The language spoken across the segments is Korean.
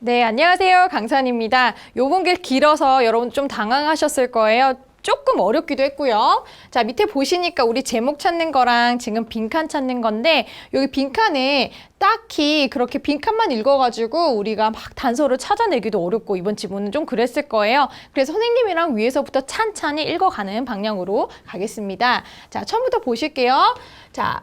네, 안녕하세요. 강산입니다. 요번 길 길어서 여러분 좀 당황하셨을 거예요. 조금 어렵기도 했고요. 자, 밑에 보시니까 우리 제목 찾는 거랑 지금 빈칸 찾는 건데 여기 빈칸에 딱히 그렇게 빈칸만 읽어가지고 우리가 막 단서를 찾아내기도 어렵고 이번 지문은 좀 그랬을 거예요. 그래서 선생님이랑 위에서부터 찬찬히 읽어가는 방향으로 가겠습니다. 자, 처음부터 보실게요. 자,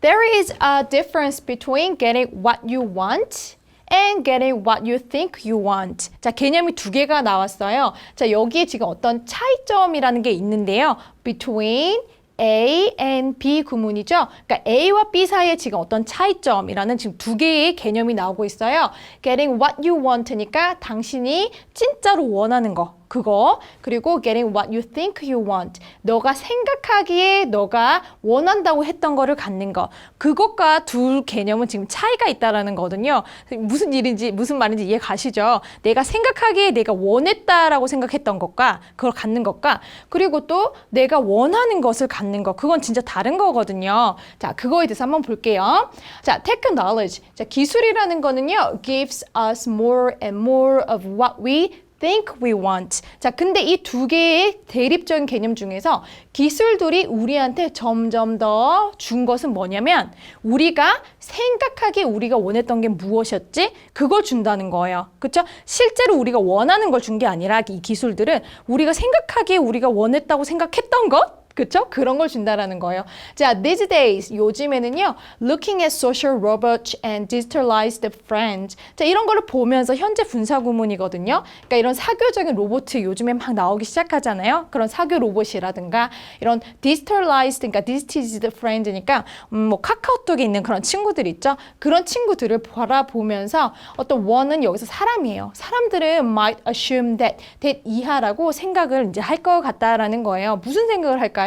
There is a difference between getting what you want and getting what you think you want. 자, 개념이 두 개가 나왔어요. 자, 여기에 지금 어떤 차이점이라는 게 있는데요. Between A and B 구문이죠. 그러니까 A와 B 사이에 지금 어떤 차이점이라는 지금 두 개의 개념이 나오고 있어요. Getting what you want니까 당신이 진짜로 원하는 거. 그거 그리고 getting what you think you want 너가 생각하기에 너가 원한다고 했던 거를 갖는 거 그것과 둘 개념은 지금 차이가 있다라는 거거든요. 무슨 일인지 무슨 말인지 이해 가시죠? 내가 생각하기에 내가 원했다라고 생각했던 것과 그걸 갖는 것과 그리고 또 내가 원하는 것을 갖는 거 그건 진짜 다른 거거든요. 자, 그거에 대해서 한번 볼게요. 자, technology. 자, 기술이라는 거는요. gives us more and more of what we think we want. 자, 근데 이 두 개의 대립적인 개념 중에서 기술들이 우리한테 점점 더 준 것은 뭐냐면 우리가 생각하기에 우리가 원했던 게 무엇이었지? 그걸 준다는 거예요. 그렇죠? 실제로 우리가 원하는 걸 준 게 아니라 이 기술들은 우리가 생각하기에 우리가 원했다고 생각했던 것 그쵸? 그런 걸 준다라는 거예요. 자, these days, 요즘에는요, looking at social robots and digitalized friends. 자, 이런 거를 보면서 현재 분사 구문이거든요. 그러니까 이런 사교적인 로봇 요즘에 막 나오기 시작하잖아요. 그런 사교 로봇이라든가 이런 digitalized, 그러니까 digitized friends니까 뭐 카카오톡에 있는 그런 친구들 있죠. 그런 친구들을 바라보면서 어떤 one은 여기서 사람이에요. 사람들은 might assume that 이하라고 생각을 이제 할 것 같다라는 거예요. 무슨 생각을 할까요?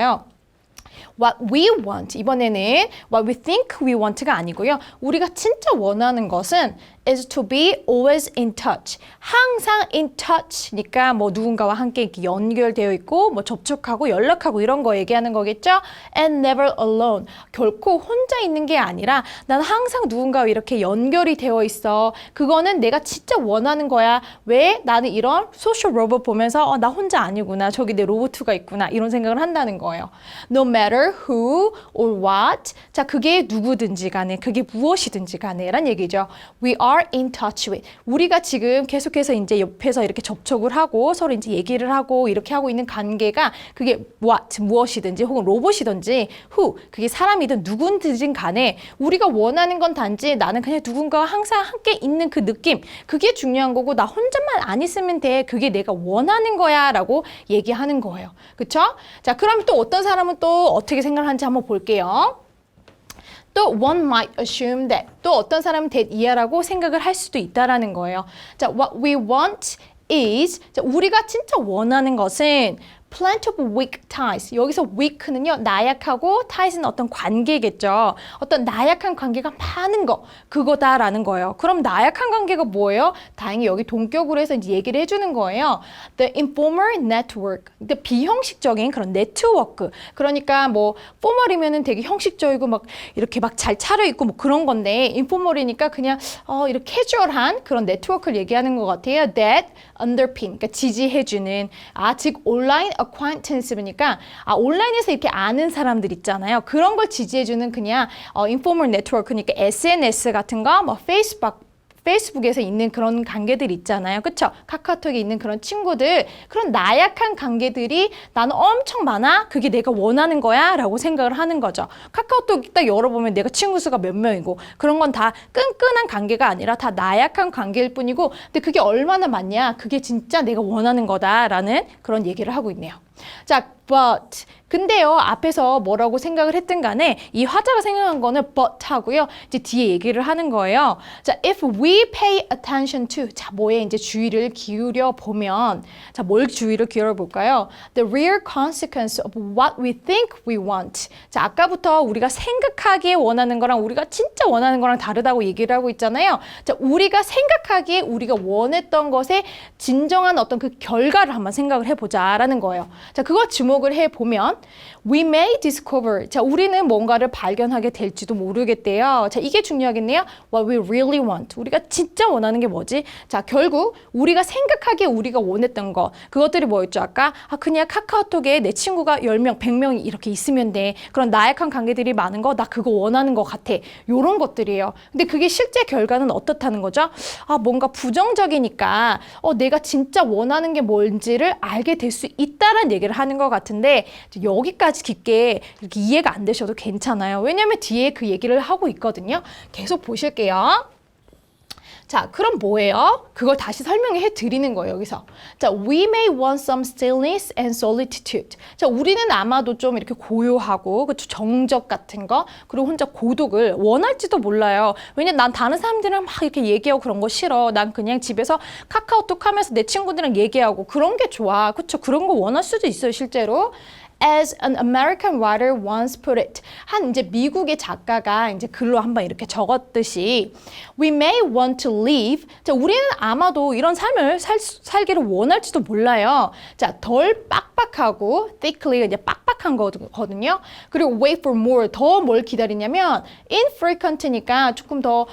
What we want 이번에는 what we think we want가 아니고요. 우리가 진짜 원하는 것은 is to be always in touch. 항상 in touch니까 뭐 누군가와 함께 이렇게 연결되어 있고 뭐 접촉하고 연락하고 이런 거 얘기하는 거겠죠. And never alone. 결코 혼자 있는 게 아니라 난 항상 누군가와 이렇게 연결이 되어 있어. 그거는 내가 진짜 원하는 거야. 왜? 나는 이런 소셜 로봇 보면서 나 혼자 아니구나. 저기 내 로봇가 있구나. 이런 생각을 한다는 거예요. No matter who or what. 자, 그게 누구든지 간에 그게 무엇이든지 간에 란 얘기죠. We are in touch with. 우리가 지금 계속해서 이제 옆에서 이렇게 접촉을 하고 서로 이제 얘기를 하고 이렇게 하고 있는 관계가 그게 what 무엇이든지 혹은 로봇이든지 who 그게 사람이든 누군지든 간에 우리가 원하는 건 단지 나는 그냥 누군가와 항상 함께 있는 그 느낌 그게 중요한 거고 나 혼자만 안 있으면 돼. 그게 내가 원하는 거야 라고 얘기하는 거예요. 그쵸? 자, 그럼 또 어떤 사람은 또 어떻게 생각하는지 한번 볼게요. 또 one might assume that 또 어떤 사람은 that 이하라고 생각을 할 수도 있다라는 거예요. 자, what we want is 자, 우리가 진짜 원하는 것은 plenty of weak ties. 여기서 weak는요, 나약하고 ties는 어떤 관계겠죠. 어떤 나약한 관계가 많은 거, 그거다라는 거예요. 그럼 나약한 관계가 뭐예요? 다행히 여기 동격으로 해서 이제 얘기를 해주는 거예요. The informal network. 근데 비형식적인 그런 네트워크. 그러니까 뭐 formal이면은 되게 형식적이고 막 이렇게 막 잘 차려입고 뭐 그런 건데 informal이니까 그냥 이렇게 캐주얼한 그런 네트워크를 얘기하는 것 같아요. That underpin. 그러니까 지지해주는 즉 온라인 acquaintance니까 온라인에서 이렇게 아는 사람들 있잖아요. 그런 걸 지지해주는 그냥 informal network니까 SNS 같은 거, 뭐 페이스북에서 있는 그런 관계들 있잖아요. 그쵸? 카카오톡에 있는 그런 친구들, 그런 나약한 관계들이 나는 엄청 많아? 그게 내가 원하는 거야? 라고 생각을 하는 거죠. 카카오톡 딱 열어보면 내가 친구 수가 몇 명이고 그런 건 다 끈끈한 관계가 아니라 다 나약한 관계일 뿐이고 근데 그게 얼마나 많냐? 그게 진짜 내가 원하는 거다라는 그런 얘기를 하고 있네요. 자, but 근데요 앞에서 뭐라고 생각을 했든 간에 이 화자가 생각한 거는 but 하고요 이제 뒤에 얘기를 하는 거예요. 자, if we pay attention to 자 뭐에 이제 주의를 기울여 보면 자 뭘 주의를 기울여 볼까요? The real consequence of what we think we want. 자 아까부터 우리가 생각하기에 원하는 거랑 우리가 진짜 원하는 거랑 다르다고 얘기를 하고 있잖아요. 자 우리가 생각하기에 우리가 원했던 것의 진정한 어떤 그 결과를 한번 생각을 해보자라는 거예요. 자 그거 주목 주목을 해보면 we may discover. 자, 우리는 뭔가를 발견하게 될지도 모르겠대요. 자, 이게 중요하겠네요. What we really want. 우리가 진짜 원하는 게 뭐지? 자, 결국 우리가 생각하기에 우리가 원했던 거. 그것들이 뭐였죠? 아까 그냥 카카오톡에 내 친구가 10명, 100명이 이렇게 있으면 돼. 그런 나약한 관계들이 많은 거, 나 그거 원하는 거 같아. 요런 것들이에요. 근데 그게 실제 결과는 어떻다는 거죠? 뭔가 부정적이니까 내가 진짜 원하는 게 뭔지를 알게 될 수 있다는 얘기를 하는 것 같은데 여기까지 깊게 이렇게 이해가 안 되셔도 괜찮아요. 왜냐하면 뒤에 그 얘기를 하고 있거든요. 계속 보실게요. 자, 그럼 뭐예요? 그걸 다시 설명해 드리는 거예요, 여기서. 자, we may want some stillness and solitude. 자, 우리는 아마도 좀 이렇게 고요하고, 그쵸, 정적 같은 거, 그리고 혼자 고독을 원할지도 몰라요. 왜냐면 난 다른 사람들이랑 막 이렇게 얘기하고 그런 거 싫어. 난 그냥 집에서 카카오톡 하면서 내 친구들이랑 얘기하고 그런 게 좋아. 그쵸? 그런 거 원할 수도 있어요, 실제로. As an American writer once put it. 한 이제 미국의 작가가 이제 글로 한번 이렇게 적었듯이 we may want to live. 자, 우리는 아마도 이런 삶을 살기를 원할지도 몰라요. 자, 덜 빡빡하고 thickly 이제 빡빡한 거거든요. 그리고 wait for more. 더 뭘 기다리냐면 infrequent니까 조금 더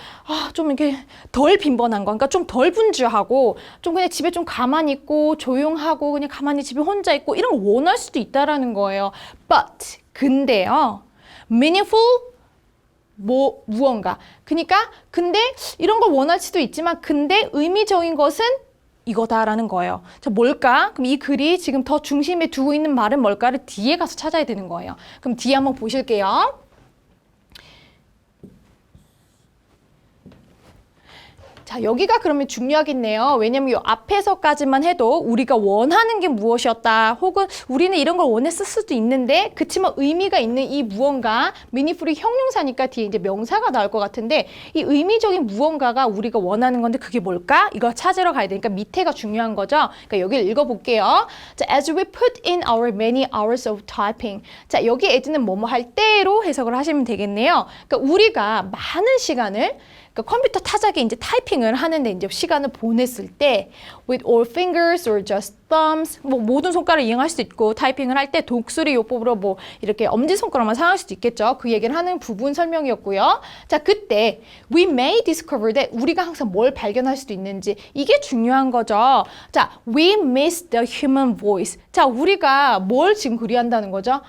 좀 이렇게 덜 빈번한 거. 그러니까 좀 덜 분주하고 좀 그냥 집에 좀 가만히 있고 조용하고 그냥 가만히 집에 혼자 있고 이런 거 원할 수도 있다라는 거예요. But 근데요. meaningful 무언가. 그러니까 근데 이런 걸 원할 수도 있지만 근데 의미적인 것은 이거다라는 거예요. 자, 뭘까? 그럼 이 글이 지금 더 중심에 두고 있는 말은 뭘까를 뒤에 가서 찾아야 되는 거예요. 그럼 뒤에 한번 보실게요. 자, 여기가 그러면 중요하겠네요. 왜냐면 이 앞에서까지만 해도 우리가 원하는 게 무엇이었다. 혹은 우리는 이런 걸 원했을 수도 있는데 그치만 의미가 있는 이 무언가 meaningful이 형용사니까 뒤에 이제 명사가 나올 것 같은데 이 의미적인 무언가가 우리가 원하는 건데 그게 뭘까? 이거 찾으러 가야 되니까 밑에가 중요한 거죠. 그러니까 여기를 읽어볼게요. 자, as we put in our many hours of typing. 자, 여기 as는 뭐뭐 할 때로 해석을 하시면 되겠네요. 그러니까 우리가 많은 시간을 그러니까 컴퓨터 타자기에 이제 타이핑을 하는데 이제 시간을 보냈을 때 with all fingers or just thumbs 뭐 모든 손가락을 이용할 수도 있고 타이핑을 할 때 독수리 요법으로 뭐 이렇게 엄지손가락만 사용할 수도 있겠죠. 그 얘기를 하는 부분 설명이었고요. 자, 그때 we may discover that 우리가 항상 뭘 발견할 수도 있는지 이게 중요한 거죠. 자, we miss the human voice. 자, 우리가 뭘 지금 그리한다는 거죠?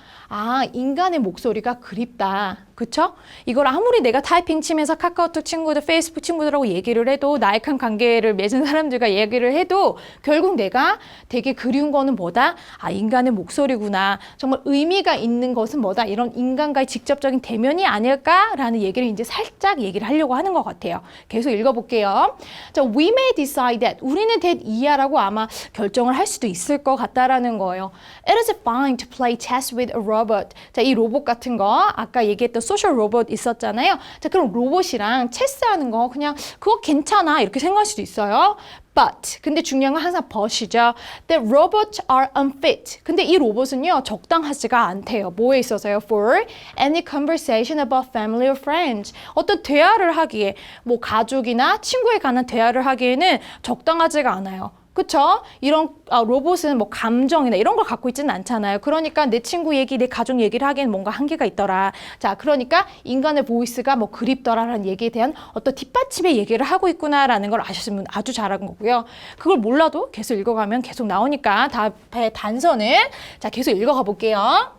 인간의 목소리가 그립다. 그쵸? 이걸 아무리 내가 타이핑 치면서 카카오톡 친구들, 페이스북 친구들하고 얘기를 해도 나약한 관계를 맺은 사람들과 얘기를 해도 결국 내가 되게 그리운 거는 뭐다? 인간의 목소리구나. 정말 의미가 있는 것은 뭐다? 이런 인간과의 직접적인 대면이 아닐까라는 얘기를 이제 살짝 얘기를 하려고 하는 것 같아요. 계속 읽어볼게요. 자, we may decide that. 우리는 that 이하라고 아마 결정을 할 수도 있을 것 같다라는 거예요. It is fine to play chess with a robot. 자, 이 로봇 같은 거 아까 얘기했던 소셜 로봇 있었잖아요. 자, 그럼 로봇이랑 체스하는 거 그냥 그거 괜찮아 이렇게 생각할 수도 있어요. But 근데 중요한 건 항상 but이죠. The robots are unfit. 근데 이 로봇은요 적당하지가 않대요. 뭐에 있어서요? For any conversation about family or friends. 어떤 대화를 하기에 뭐 가족이나 친구에 관한 대화를 하기에는 적당하지가 않아요. 그쵸? 이런 로봇은 뭐 감정이나 이런 걸 갖고 있지는 않잖아요. 그러니까 내 친구 얘기, 내 가족 얘기를 하기에는 뭔가 한계가 있더라. 자, 그러니까 인간의 보이스가 뭐 그립더라라는 얘기에 대한 어떤 뒷받침의 얘기를 하고 있구나라는 걸 아셨으면 아주 잘한 거고요. 그걸 몰라도 계속 읽어가면 계속 나오니까 다음에 단서는 자, 계속 읽어가 볼게요.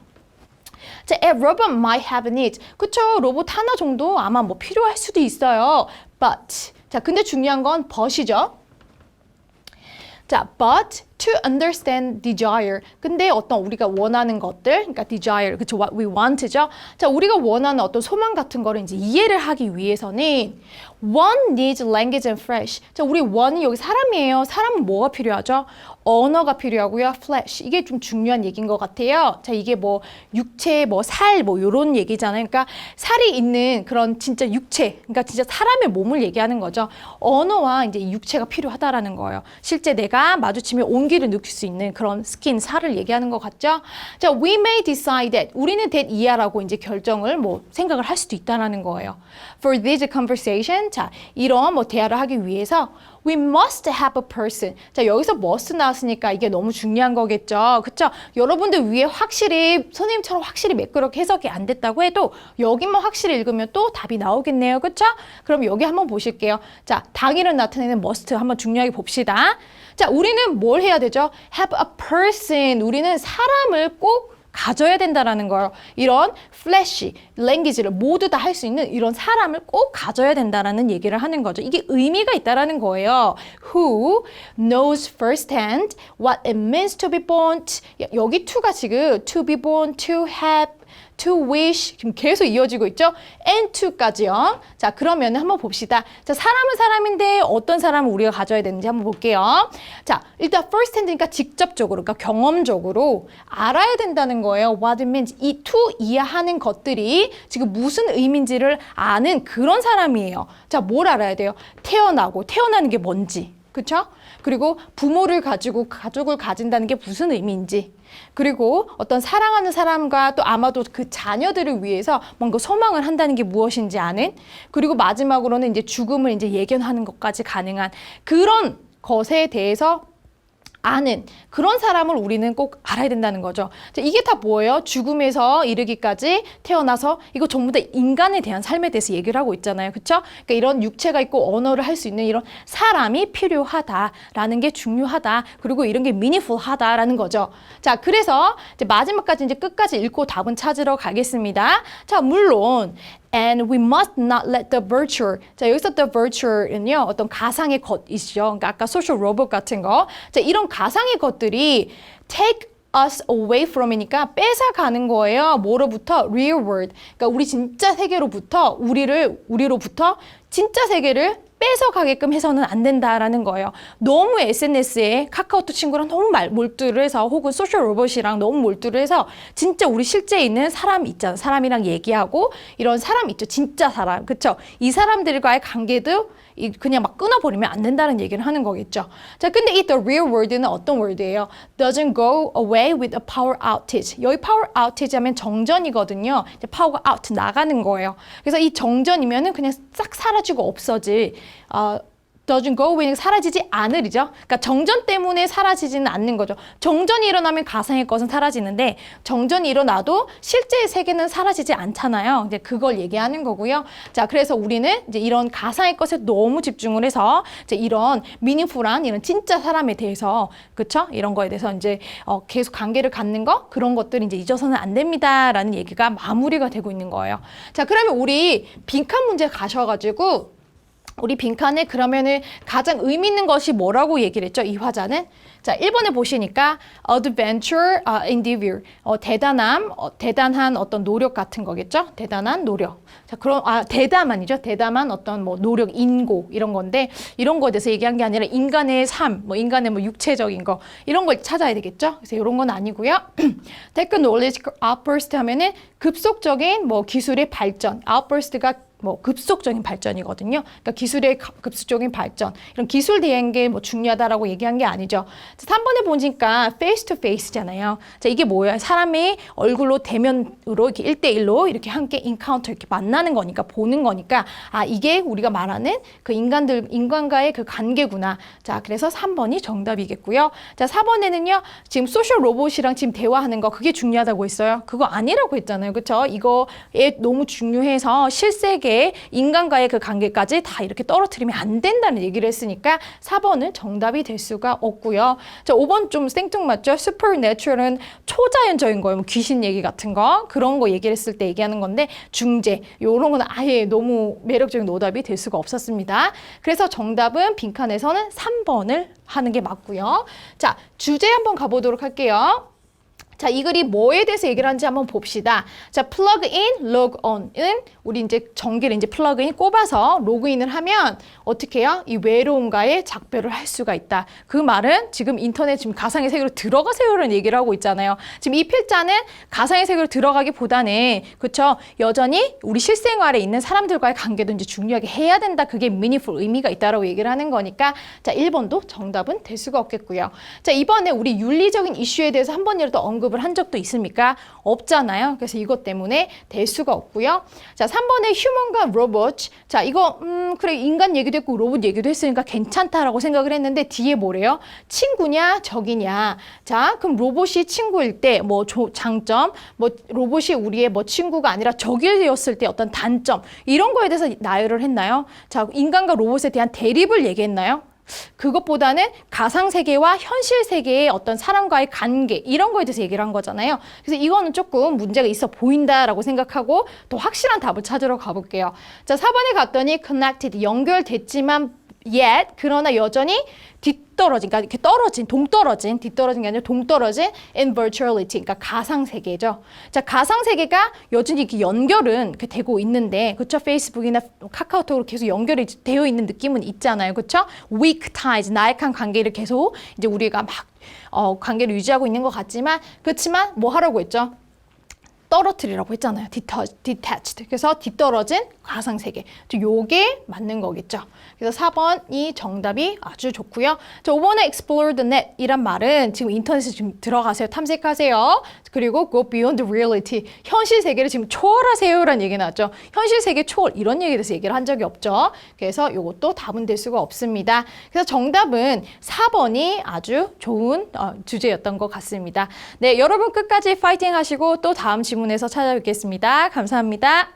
자, a robot might have needs. 그쵸? 로봇 하나 정도 아마 뭐 필요할 수도 있어요. But. 자, 근데 중요한 건 but이죠. 자, but to understand desire. 근데 어떤 우리가 원하는 것들, 그러니까 desire, 그쵸, what we want죠. 자, 우리가 원하는 어떤 소망 같은 거를 이제 이해를 하기 위해서는 one needs language and flesh. 자, 우리 one이 여기 사람이에요. 사람은 뭐가 필요하죠? 언어가 필요하고요. flesh. 이게 좀 중요한 얘기인 것 같아요. 자, 이게 뭐 육체, 뭐 살, 뭐 요런 얘기잖아요. 그러니까 살이 있는 그런 진짜 육체, 그러니까 진짜 사람의 몸을 얘기하는 거죠. 언어와 이제 육체가 필요하다라는 거예요. 실제 내가 마주치면 온 온기를 느낄 수 있는 그런 스킨, 살을 얘기하는 것 같죠? 자, we may decide that. 우리는 that 이하라고 이제 결정을 뭐 생각을 할 수도 있다라는 거예요. For this conversation. 자, 이런 뭐 대화를 하기 위해서 we must have a person. 자, 여기서 must 나왔으니까 이게 너무 중요한 거겠죠. 그쵸? 여러분들 위에 확실히, 선생님처럼 확실히 매끄럽게 해석이 안 됐다고 해도 여기만 확실히 읽으면 또 답이 나오겠네요. 그쵸? 그럼 여기 한번 보실게요. 자, 당일을 나타내는 must 한번 중요하게 봅시다. 자, 우리는 뭘 해야 되죠? have a person. 우리는 사람을 꼭 가져야 된다라는 거예요. 이런 플래시, 랭귀지를 모두 다 할 수 있는 이런 사람을 꼭 가져야 된다라는 얘기를 하는 거죠. 이게 의미가 있다라는 거예요. Who knows firsthand what it means to be born. 여기 to가 지금 to be born, to have, to wish 지금 계속 이어지고 있죠? and to까지요. 자, 그러면 한번 봅시다. 자, 사람은 사람인데 어떤 사람을 우리가 가져야 되는지 한번 볼게요. 자, 일단 first hand니까 직접적으로, 그러니까 경험적으로 알아야 된다는 거예요. What it means. 이 to 이해하는 것들이 지금 무슨 의미인지를 아는 그런 사람이에요. 자, 뭘 알아야 돼요? 태어나는 게 뭔지. 그렇죠? 그리고 부모를 가지고 가족을 가진다는 게 무슨 의미인지, 그리고 어떤 사랑하는 사람과 또 아마도 그 자녀들을 위해서 뭔가 소망을 한다는 게 무엇인지 아는, 그리고 마지막으로는 이제 죽음을 이제 예견하는 것까지 가능한 그런 것에 대해서 아는 그런 사람을 우리는 꼭 알아야 된다는 거죠. 자, 이게 다 뭐예요? 죽음에서 이르기까지 태어나서 이거 전부 다 인간에 대한 삶에 대해서 얘기를 하고 있잖아요. 그렇죠? 그러니까 이런 육체가 있고 언어를 할 수 있는 이런 사람이 필요하다라는 게 중요하다. 그리고 이런 게 meaningful하다라는 거죠. 자, 그래서 이제 마지막까지 이제 끝까지 읽고 답은 찾으러 가겠습니다. 자, 물론 And we must not let the virtue. 자, 여기서 the virtue는요, 어떤 가상의 것이죠. 그러니까 아까 social robot 같은 거. 자, 이런 가상의 것들이 take us away from이니까 뺏어가는 거예요. 뭐로부터? real world. 그러니까 우리 진짜 세계로부터, 우리로부터 진짜 세계를 뺏어가게끔 해서는 안 된다라는 거예요. 너무 SNS에 카카오톡 친구랑 너무 몰두를 해서, 혹은 소셜 로봇이랑 너무 몰두를 해서 진짜 우리 실제 있는 사람 있잖아. 사람이랑 얘기하고 이런 사람 있죠. 진짜 사람. 그쵸? 이 사람들과의 관계도 그냥 막 끊어버리면 안 된다는 얘기를 하는 거겠죠. 자, 근데 이 the real world는 어떤 word예요? doesn't go away with a power outage. 여기 power outage 하면 정전이거든요. 이제 power가 out 나가는 거예요. 그래서 이 정전이면은 그냥 싹 사라지고 없어질, doesn't go away, 사라지지 않으리죠. 그러니까 정전 때문에 사라지지는 않는 거죠. 정전이 일어나면 가상의 것은 사라지는데 정전이 일어나도 실제의 세계는 사라지지 않잖아요. 이제 그걸 얘기하는 거고요. 자, 그래서 우리는 이제 이런 가상의 것에 너무 집중을 해서 이제 이런 meaningful한 이런 진짜 사람에 대해서, 그쵸? 이런 거에 대해서 이제 계속 관계를 갖는 거, 그런 것들 이제 잊어서는 안 됩니다라는 얘기가 마무리가 되고 있는 거예요. 자, 그러면 우리 빈칸 문제 가셔가지고 우리 빈칸에 그러면은 가장 의미 있는 것이 뭐라고 얘기를 했죠? 이 화자는. 자, 1번에 보시니까 adventure, endeavor, 대단한 어떤 노력 같은 거겠죠? 대단한 노력. 자, 그럼 대담한이죠. 대담한 어떤 뭐 노력, 인고 이런 건데, 이런 거에 대해서 얘기한 게 아니라 인간의 삶, 뭐 인간의 뭐 육체적인 거 이런 걸 찾아야 되겠죠? 그래서 이런 건 아니고요. technology outburst 하면은 급속적인 뭐 기술의 발전, outburst가 뭐 급속적인 발전이거든요. 그러니까 기술의 급속적인 발전, 이런 기술 대한 게 뭐 중요하다라고 얘기한 게 아니죠. 3번에 보니까 face to face잖아요. 자, 이게 뭐예요? 사람이 얼굴로 대면으로 이렇게 1대1로 이렇게 함께 encounter, 이렇게 만나는 거니까, 보는 거니까, 이게 우리가 말하는 그 인간과의 그 관계구나. 자, 그래서 3번이 정답이겠고요. 자, 4번에는요, 지금 소셜 로봇이랑 지금 대화하는 거, 그게 중요하다고 했어요. 그거 아니라고 했잖아요. 그쵸? 이거에 너무 중요해서 실세계 인간과의 그 관계까지 다 이렇게 떨어뜨리면 안 된다는 얘기를 했으니까 4번은 정답이 될 수가 없고요. 자, 5번 좀 생뚱맞죠? Supernatural은 초자연적인 거예요. 뭐 귀신 얘기 같은 거, 그런 거 얘기를 했을 때 얘기하는 건데, 중재, 요런 건 아예 너무 매력적인 오답이 될 수가 없었습니다. 그래서 정답은 빈칸에서는 3번을 하는 게 맞고요. 자, 주제 한번 가보도록 할게요. 자, 이 글이 뭐에 대해서 얘기를 하는지 한번 봅시다. 자, plug in, log on은 우리 이제 전기를 이제 플러그인 꼽아서 로그인을 하면 어떻게 해요? 이 외로움과의 작별을 할 수가 있다. 그 말은 지금 인터넷 지금 가상의 세계로 들어가세요라는 얘기를 하고 있잖아요. 지금 이 필자는 가상의 세계로 들어가기보다는 그렇죠? 여전히 우리 실생활에 있는 사람들과의 관계도 이제 중요하게 해야 된다. 그게 meaningful 의미가 있다라고 얘기를 하는 거니까 자, 1번도 정답은 될 수가 없겠고요. 자, 이번에 우리 윤리적인 이슈에 대해서 한 번이라도 언급을 한 적도 있습니까? 없잖아요. 그래서 이것 때문에 될 수가 없고요. 자, 3번에 휴먼과 로봇. 자, 이거 그래 인간 얘기도 했고 로봇 얘기도 했으니까 괜찮다라고 생각을 했는데 뒤에 뭐래요? 친구냐 적이냐. 자, 그럼 로봇이 친구일 때 뭐 장점, 뭐 로봇이 우리의 뭐 친구가 아니라 적이었을 때 어떤 단점 이런 거에 대해서 나열을 했나요? 자, 인간과 로봇에 대한 대립을 얘기했나요? 그것보다는 가상세계와 현실세계의 어떤 사람과의 관계 이런 거에 대해서 얘기를 한 거잖아요. 그래서 이거는 조금 문제가 있어 보인다라고 생각하고 더 확실한 답을 찾으러 가볼게요. 자, 4번에 갔더니 connected, 연결됐지만 yet, 그러나 여전히 뒤떨어진, 그러니까 이렇게 떨어진, 동떨어진, 뒤떨어진 게 아니라 동떨어진 in virtuality, 그러니까 가상세계죠. 자, 가상세계가 여전히 이렇게 연결은 이렇게 되고 있는데, 그렇죠? 페이스북이나 카카오톡으로 계속 연결이 되어 있는 느낌은 있잖아요. 그렇죠? weak ties, 나약한 관계를 계속 이제 우리가 막 관계를 유지하고 있는 것 같지만, 그렇지만 뭐 하라고 했죠? 떨어뜨리라고 했잖아요. detached. 그래서 뒤떨어진 가상세계. 요게 맞는 거겠죠. 그래서 4번이 정답이 아주 좋고요. 자, 5번에 explore the net 이란 말은 지금 인터넷에 지금 들어가세요. 탐색하세요. 그리고 go beyond reality. 현실 세계를 지금 초월하세요라는 얘기 나왔죠. 현실 세계 초월 이런 얘기에 대해서 얘기를 한 적이 없죠. 그래서 이것도 답은 될 수가 없습니다. 그래서 정답은 4번이 아주 좋은 주제였던 것 같습니다. 네, 여러분 끝까지 파이팅 하시고 또 다음 질문에서 찾아뵙겠습니다. 감사합니다.